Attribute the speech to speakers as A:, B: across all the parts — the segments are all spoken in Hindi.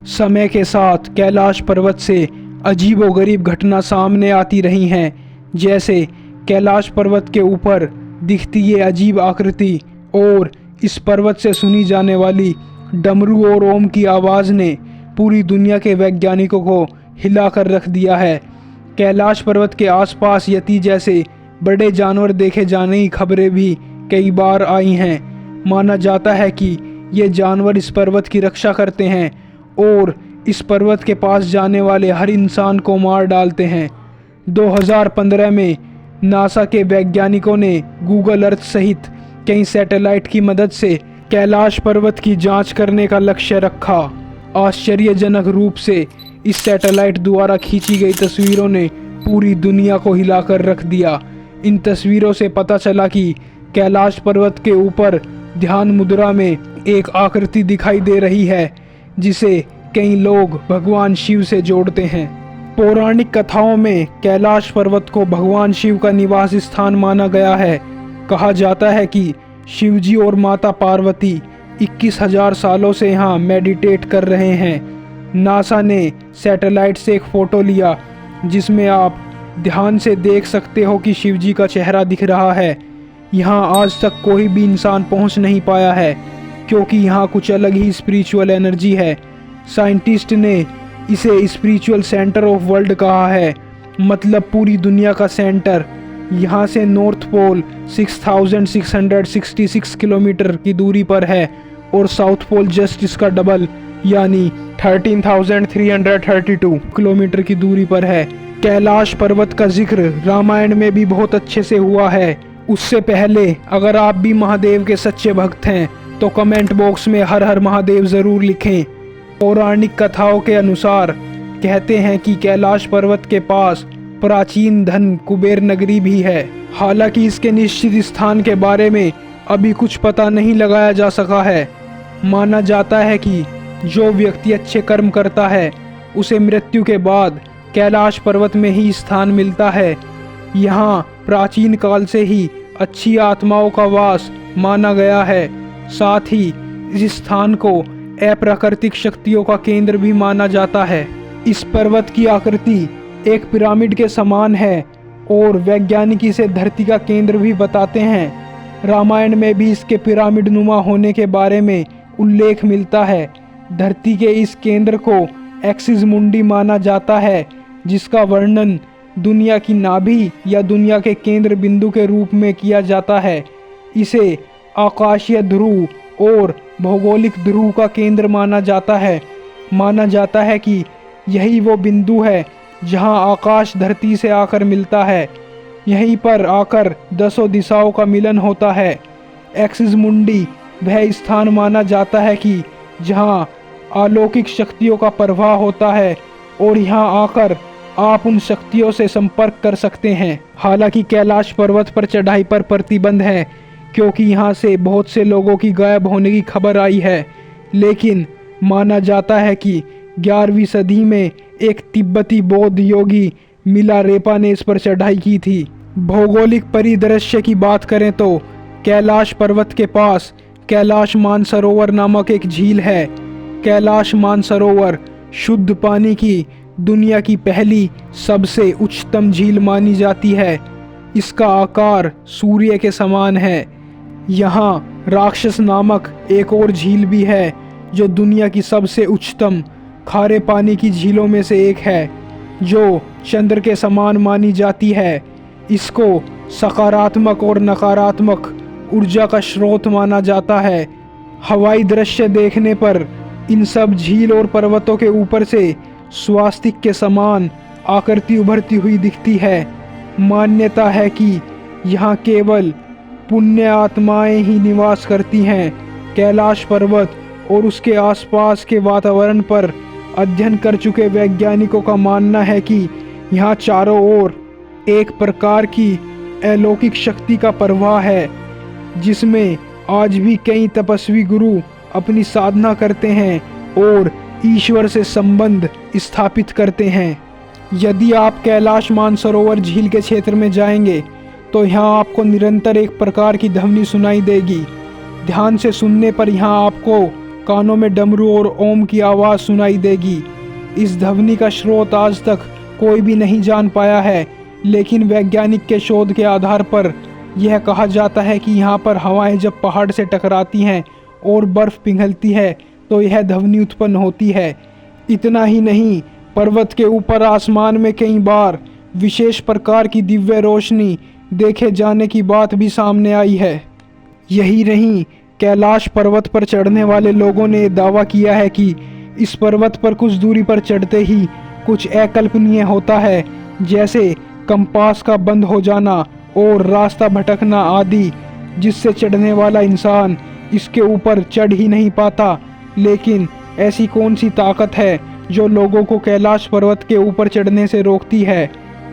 A: समय के साथ कैलाश पर्वत से अजीबोगरीब घटना सामने आती रही हैं, जैसे कैलाश पर्वत के ऊपर दिखती ये अजीब आकृति और इस पर्वत से सुनी जाने वाली डमरू और ओम की आवाज़ ने पूरी दुनिया के वैज्ञानिकों को हिलाकर रख दिया है। कैलाश पर्वत के आसपास यति जैसे बड़े जानवर देखे जाने की खबरें भी कई बार आई हैं। माना जाता है कि ये जानवर इस पर्वत की रक्षा करते हैं और इस पर्वत के पास जाने वाले हर इंसान को मार डालते हैं। 2015 में नासा के वैज्ञानिकों ने गूगल अर्थ सहित कई सैटेलाइट की मदद से कैलाश पर्वत की जांच करने का लक्ष्य रखा। आश्चर्यजनक रूप से इस सैटेलाइट द्वारा खींची गई तस्वीरों ने पूरी दुनिया को हिलाकर रख दिया। इन तस्वीरों से पता चला कि कैलाश पर्वत के ऊपर ध्यान मुद्रा में एक आकृति दिखाई दे रही है, जिसे कई लोग भगवान शिव से जोड़ते हैं। पौराणिक कथाओं में कैलाश पर्वत को भगवान शिव का निवास स्थान माना गया है। कहा जाता है कि शिवजी और माता पार्वती 21,000 सालों से यहाँ मेडिटेट कर रहे हैं। नासा ने सैटेलाइट से एक फ़ोटो लिया जिसमें आप ध्यान से देख सकते हो कि शिवजी का चेहरा दिख रहा है। यहाँ आज तक कोई भी इंसान पहुँच नहीं पाया है, क्योंकि यहाँ कुछ अलग ही स्पिरिचुअल एनर्जी है। साइंटिस्ट ने इसे स्पिरिचुअल सेंटर ऑफ वर्ल्ड कहा है, मतलब पूरी दुनिया का सेंटर। यहाँ से नॉर्थ पोल 6,666 किलोमीटर की दूरी पर है और साउथ पोल जस्ट इसका डबल यानी 13,332 किलोमीटर की दूरी पर है। कैलाश पर्वत का जिक्र रामायण में भी बहुत अच्छे से हुआ है। उससे पहले अगर आप भी महादेव के सच्चे भक्त हैं तो कमेंट बॉक्स में हर हर महादेव ज़रूर लिखें। पौराणिक कथाओं के अनुसार कहते हैं कि कैलाश पर्वत के पास प्राचीन धन कुबेर नगरी भी है। हालांकि इसके निश्चित स्थान के बारे में अभी कुछ पता नहीं लगाया जा सका है। माना जाता है कि जो व्यक्ति अच्छे कर्म करता है उसे मृत्यु के बाद कैलाश पर्वत में ही स्थान मिलता है। यहाँ प्राचीन काल से ही अच्छी आत्माओं का वास माना गया है। साथ ही इस स्थान को अप्राकृतिक शक्तियों का केंद्र भी माना जाता है। इस पर्वत की आकृति एक पिरामिड के समान है और वैज्ञानिक इसे धरती का केंद्र भी बताते हैं। रामायण में भी इसके पिरामिड नुमा होने के बारे में उल्लेख मिलता है। धरती के इस केंद्र को एक्सिस मुंडी माना जाता है, जिसका वर्णन दुनिया की नाभि या दुनिया के केंद्र बिंदु के रूप में किया जाता है। इसे आकाशीय ध्रुव और भौगोलिक ध्रुव का केंद्र माना जाता है। माना जाता है कि यही वो बिंदु है जहां आकाश धरती से आकर मिलता है। यहीं पर आकर 10 दिशाओं का मिलन होता है। एक्सिस मुंडी वह स्थान माना जाता है कि जहां अलौकिक शक्तियों का प्रवाह होता है और यहां आकर आप उन शक्तियों से संपर्क कर सकते हैं। हालांकि कैलाश पर्वत पर चढ़ाई पर प्रतिबंध है, क्योंकि यहाँ से बहुत से लोगों की गायब होने की खबर आई है। लेकिन माना जाता है कि 11वीं सदी में एक तिब्बती बौद्ध योगी मिलारेपा ने इस पर चढ़ाई की थी। भौगोलिक परिदृश्य की बात करें तो कैलाश पर्वत के पास कैलाश मानसरोवर नामक एक झील है। कैलाश मानसरोवर शुद्ध पानी की दुनिया की पहली सबसे उच्चतम झील मानी जाती है। इसका आकार सूर्य के समान है। यहाँ राक्षस नामक एक और झील भी है, जो दुनिया की सबसे उच्चतम खारे पानी की झीलों में से एक है, जो चंद्र के समान मानी जाती है। इसको सकारात्मक और नकारात्मक ऊर्जा का स्रोत माना जाता है। हवाई दृश्य देखने पर इन सब झील और पर्वतों के ऊपर से स्वास्तिक के समान आकृति उभरती हुई दिखती है। मान्यता है कि यहाँ केवल पुण्य आत्माएं ही निवास करती हैं। कैलाश पर्वत और उसके आसपास के वातावरण पर अध्ययन कर चुके वैज्ञानिकों का मानना है कि यहाँ चारों ओर एक प्रकार की अलौकिक शक्ति का प्रवाह है, जिसमें आज भी कई तपस्वी गुरु अपनी साधना करते हैं और ईश्वर से संबंध स्थापित करते हैं। यदि आप कैलाश मानसरोवर झील के क्षेत्र में जाएंगे तो यहाँ आपको निरंतर एक प्रकार की ध्वनि सुनाई देगी। ध्यान से सुनने पर यहाँ आपको कानों में डमरू और ओम की आवाज़ सुनाई देगी। इस ध्वनि का स्रोत आज तक कोई भी नहीं जान पाया है, लेकिन वैज्ञानिक के शोध के आधार पर यह कहा जाता है कि यहाँ पर हवाएं जब पहाड़ से टकराती हैं और बर्फ़ पिघलती है तो यह ध्वनि उत्पन्न होती है। इतना ही नहीं, पर्वत के ऊपर आसमान में कई बार विशेष प्रकार की दिव्य रोशनी देखे जाने की बात भी सामने आई है। यही नहीं, कैलाश पर्वत पर चढ़ने वाले लोगों ने दावा किया है कि इस पर्वत पर कुछ दूरी पर चढ़ते ही कुछ अकल्पनीय होता है, जैसे कंपास का बंद हो जाना और रास्ता भटकना आदि, जिससे चढ़ने वाला इंसान इसके ऊपर चढ़ ही नहीं पाता। लेकिन ऐसी कौन सी ताकत है जो लोगों को कैलाश पर्वत के ऊपर चढ़ने से रोकती है?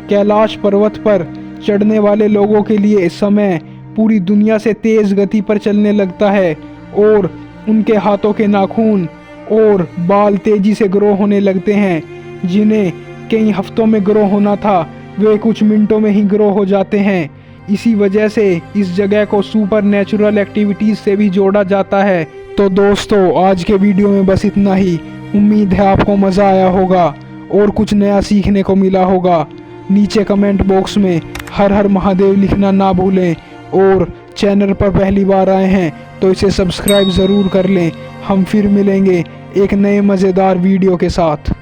A: कैलाश पर्वत पर चढ़ने वाले लोगों के लिए समय पूरी दुनिया से तेज़ गति पर चलने लगता है और उनके हाथों के नाखून और बाल तेजी से ग्रो होने लगते हैं। जिन्हें कई हफ्तों में ग्रो होना था, वे कुछ मिनटों में ही ग्रो हो जाते हैं। इसी वजह से इस जगह को सुपर नेचुरल एक्टिविटीज़ से भी जोड़ा जाता है। तो दोस्तों, आज के वीडियो में बस इतना ही। उम्मीद है आपको मज़ा आया होगा और कुछ नया सीखने को मिला होगा। नीचे कमेंट बॉक्स में हर हर महादेव लिखना ना भूलें और चैनल पर पहली बार आए हैं तो इसे सब्सक्राइब ज़रूर कर लें। हम फिर मिलेंगे एक नए मज़ेदार वीडियो के साथ।